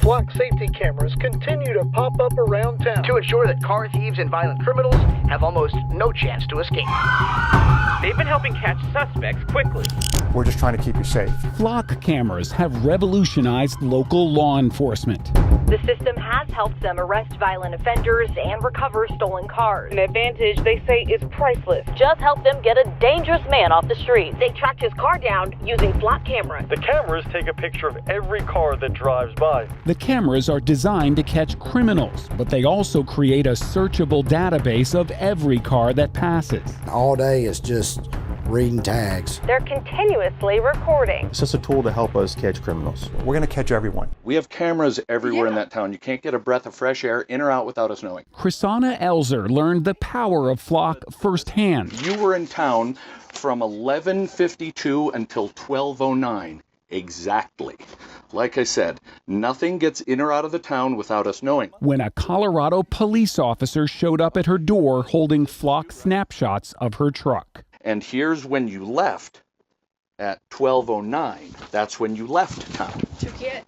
Flock safety cameras continue to pop up around town to ensure that car thieves and violent criminals have almost no chance to escape. They've been helping catch suspects quickly. We're just trying to keep you safe. Flock cameras have revolutionized local law enforcement. The system has helped them arrest violent offenders and recover stolen cars. An advantage they say is priceless. Just help them get a dangerous man off the street. They tracked his car down using Flock cameras. The cameras take a picture of every car that drives by. The cameras are designed to catch criminals, but they also create a searchable database of every car that passes. All day it's just reading tags. They're continuously recording. It's just a tool to help us catch criminals. We're going to catch everyone. We have cameras everywhere in that town. You can't get a breath of fresh air in or out without us knowing. Chrisana Elzer learned the power of Flock firsthand. You were in town from 11:52 until 12:09. Exactly. Like I said, nothing gets in or out of the town without us knowing. When a Colorado police officer showed up at her door holding Flock snapshots of her truck. And here's when you left at 12:09. That's when you left town. To get?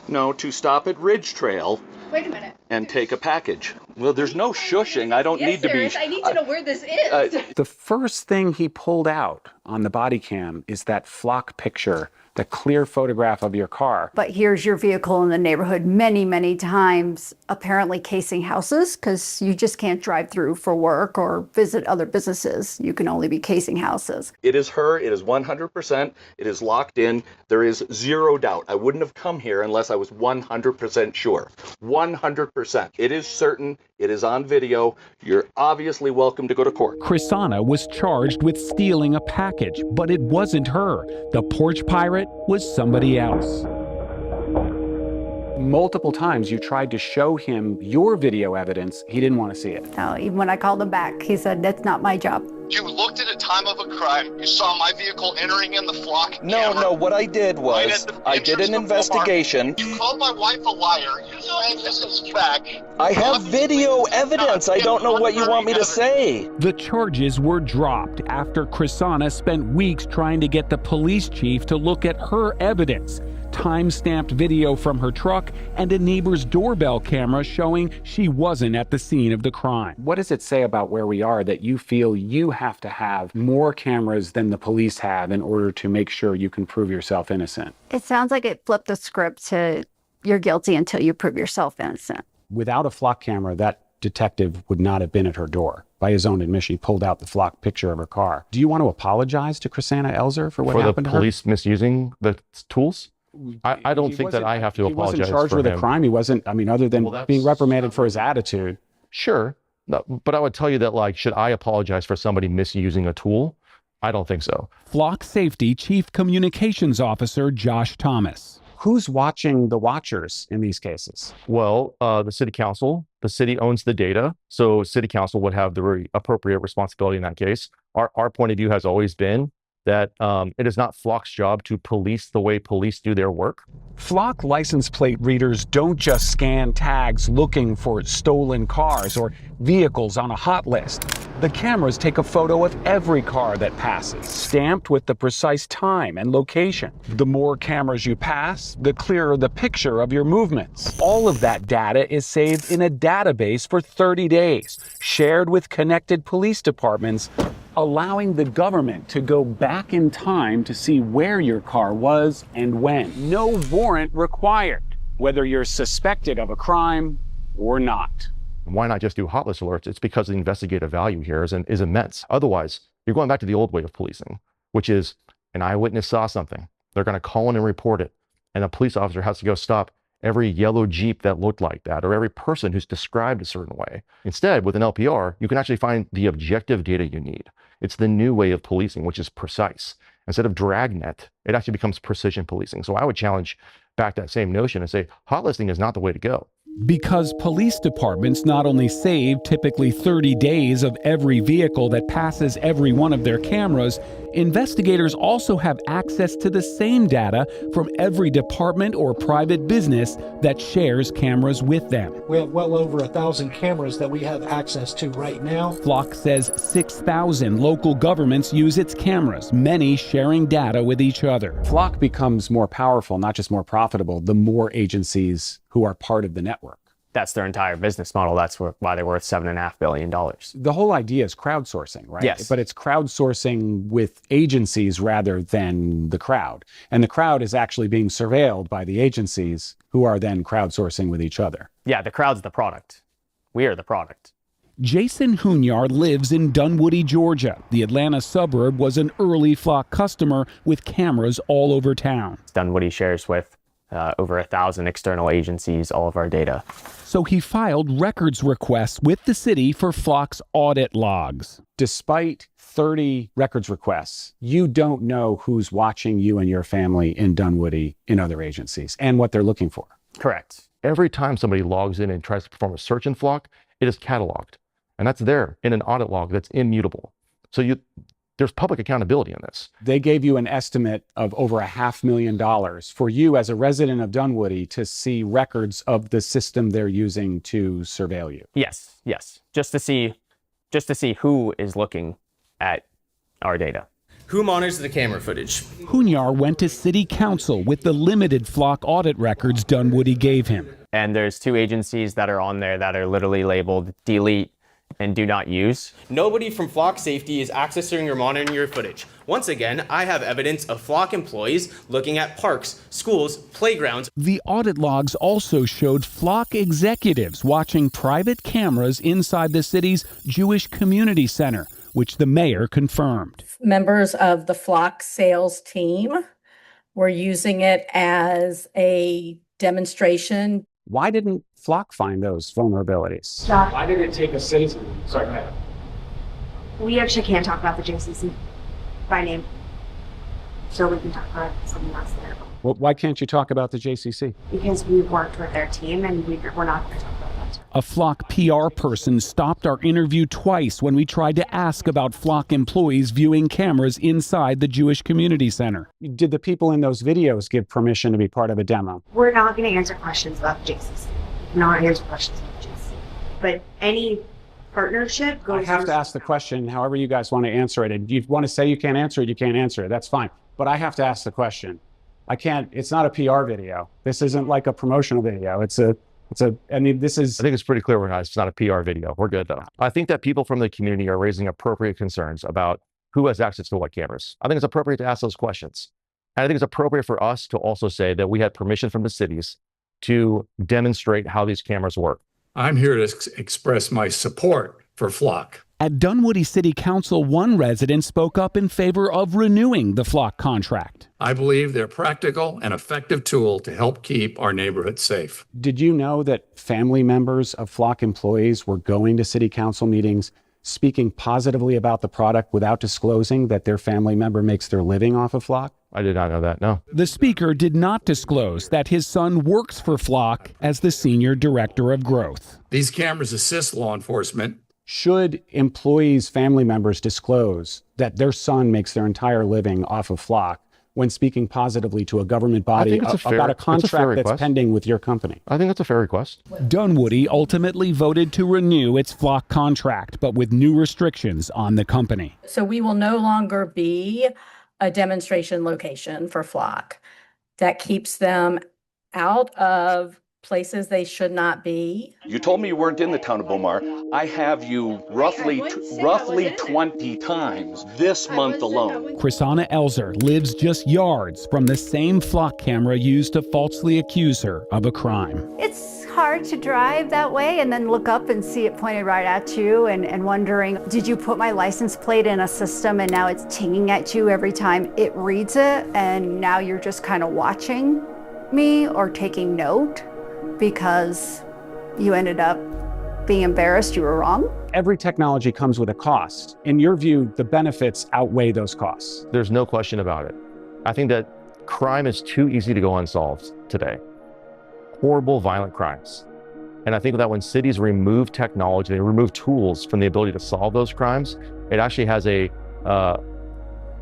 No, to stop at Ridge Trail. Wait a minute. And take a package. Well, there's no shushing. I don't need to be. I need to know where this is. The first thing he pulled out on the body cam is that Flock picture, the clear photograph of your car. But here's your vehicle in the neighborhood many, many times, apparently casing houses, because you just can't drive through for work or visit other businesses. You can only be casing houses. It is her. It is 100%. It is locked in. There is zero doubt. I wouldn't have come here unless I was 100% sure. 100%. It is certain. It is on video. You're obviously welcome to go to court. Chrisana was charged with stealing a package, but it wasn't her. The porch pirate was somebody else. Multiple times you tried to show him your video evidence. He didn't want to see it. No, even when I called him back, he said, that's not my job. You looked at the time of a crime. You saw my vehicle entering in the Flock camera. No, what I did was, I did an investigation. You called my wife a liar. You saying this is fact. I have video evidence. I don't know what you want me to say. The charges were dropped after Chrisana spent weeks trying to get the police chief to look at her evidence. Time-stamped video from her truck and a neighbor's doorbell camera showing she wasn't at the scene of the crime. What does it say about where we are that you feel you have to have more cameras than the police have in order to make sure you can prove yourself innocent? It sounds like it flipped the script to you're guilty until you prove yourself innocent. Without a Flock camera, that detective would not have been at her door. By his own admission, he pulled out the Flock picture of her car. Do you want to apologize to Chrisana Elzer for what happened to her? For the police misusing the tools? I don't think that I have to apologize for him. He wasn't charged with a crime. He wasn't, other than being reprimanded for his attitude. Sure. No, but I would tell you that, should I apologize for somebody misusing a tool? I don't think so. Flock Safety Chief Communications Officer Josh Thomas. Who's watching the watchers in these cases? Well, the city council. The city owns the data, so city council would have the appropriate responsibility in that case. Our point of view has always been that it is not Flock's job to police the way police do their work. Flock license plate readers don't just scan tags looking for stolen cars or vehicles on a hot list. The cameras take a photo of every car that passes, stamped with the precise time and location. The more cameras you pass, the clearer the picture of your movements. All of that data is saved in a database for 30 days, shared with connected police departments, allowing the government to go back in time to see where your car was and when. No warrant required, whether you're suspected of a crime or not. Why not just do hot list alerts? It's because the investigative value here is immense. Otherwise, you're going back to the old way of policing, which is an eyewitness saw something. They're going to call in and report it. And a police officer has to go stop every yellow Jeep that looked like that, or every person who's described a certain way. Instead, with an LPR, you can actually find the objective data you need. It's the new way of policing, which is precise. Instead of dragnet, it actually becomes precision policing. So I would challenge back that same notion and say, hot listing is not the way to go. Because police departments not only save typically 30 days of every vehicle that passes every one of their cameras, investigators also have access to the same data from every department or private business that shares cameras with them. We have well over 1,000 cameras that we have access to right now. Flock says 6,000 local governments use its cameras, many sharing data with each other. Flock becomes more powerful, not just more profitable, the more agencies who are part of the network. That's their entire business model. That's why they're worth $7.5 billion. The whole idea is crowdsourcing, right? Yes. But it's crowdsourcing with agencies rather than the crowd. And the crowd is actually being surveilled by the agencies who are then crowdsourcing with each other. Yeah, the crowd's the product. We are the product. Jason Hunyar lives in Dunwoody, Georgia. The Atlanta suburb was an early Flock customer with cameras all over town. Dunwoody shares with over 1,000 external agencies all of our data. So he filed records requests with the city for Flock's audit logs. Despite 30 records requests, you don't know who's watching you and your family in Dunwoody in other agencies and what they're looking for. Correct. Every time somebody logs in and tries to perform a search in Flock, it is cataloged. And that's there in an audit log that's immutable. So there's public accountability in this. They gave you an estimate of over $500,000 for you as a resident of Dunwoody to see records of the system they're using to surveil you. Yes. Just to see who is looking at our data. Who monitors the camera footage? Hunyar went to city council with the limited Flock audit records Dunwoody gave him. And there's 2 agencies that are on there that are literally labeled delete and do not use. Nobody from Flock Safety is accessing or monitoring your footage. Once again, I have evidence of Flock employees looking at parks, schools, playgrounds. The audit logs also showed Flock executives watching private cameras inside the city's Jewish Community Center, which the mayor confirmed. Members of the Flock sales team were using it as a demonstration. Why didn't Flock find those vulnerabilities? Why did it take a citizen? Sorry, go ahead. We actually can't talk about the JCC by name. So we can talk about something else there. Well, why can't you talk about the JCC? Because we've worked with their team and we're not going to talk about that. A Flock PR person stopped our interview twice when we tried to ask about Flock employees viewing cameras inside the Jewish Community Center. Did the people in those videos give permission to be part of a demo? We're not going to answer questions about the JCC. Not answer questions about the JCC. But any partnership goes. I have to ask the question however you guys want to answer it. And you want to say you can't answer it, you can't answer it. That's fine. But I have to ask the question. I can't, it's not a PR video. This isn't like a promotional video. I think it's pretty clear, guys. It's not a PR video. We're good though. I think that people from the community are raising appropriate concerns about who has access to what cameras. I think it's appropriate to ask those questions. And I think it's appropriate for us to also say that we had permission from the cities to demonstrate how these cameras work. I'm here to express my support for Flock. At Dunwoody City Council, one resident spoke up in favor of renewing the Flock contract. I believe they're a practical and effective tool to help keep our neighborhood safe. Did you know that family members of Flock employees were going to city council meetings speaking positively about the product without disclosing that their family member makes their living off of Flock? I did not know that, no. The speaker did not disclose that his son works for Flock as the senior director of growth. These cameras assist law enforcement. Should employees' family members disclose that their son makes their entire living off of Flock when speaking positively to a government body about a contract that's pending with your company? I think that's a fair request. Dunwoody ultimately voted to renew its Flock contract, but with new restrictions on the company. So we will no longer be a demonstration location for Flock. That keeps them out of places they should not be. You told me you weren't in the town of Bomar. I have you roughly 20 times this month alone. Chrisana Elzer lives just yards from the same Flock camera used to falsely accuse her of a crime. It's hard to drive that way and then look up and see it pointed right at you and wondering, did you put my license plate in a system and now it's tinging at you every time it reads it, and now you're just kind of watching me or taking note because you ended up being embarrassed you were wrong? Every technology comes with a cost. In your view, the benefits outweigh those costs. There's no question about it. I think that crime is too easy to go unsolved today. Horrible, violent crimes. And I think that when cities remove technology, they remove tools from the ability to solve those crimes, it actually has a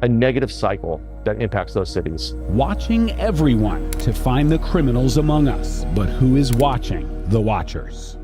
a negative cycle that impacts those cities. Watching everyone to find the criminals among us, but who is watching the watchers?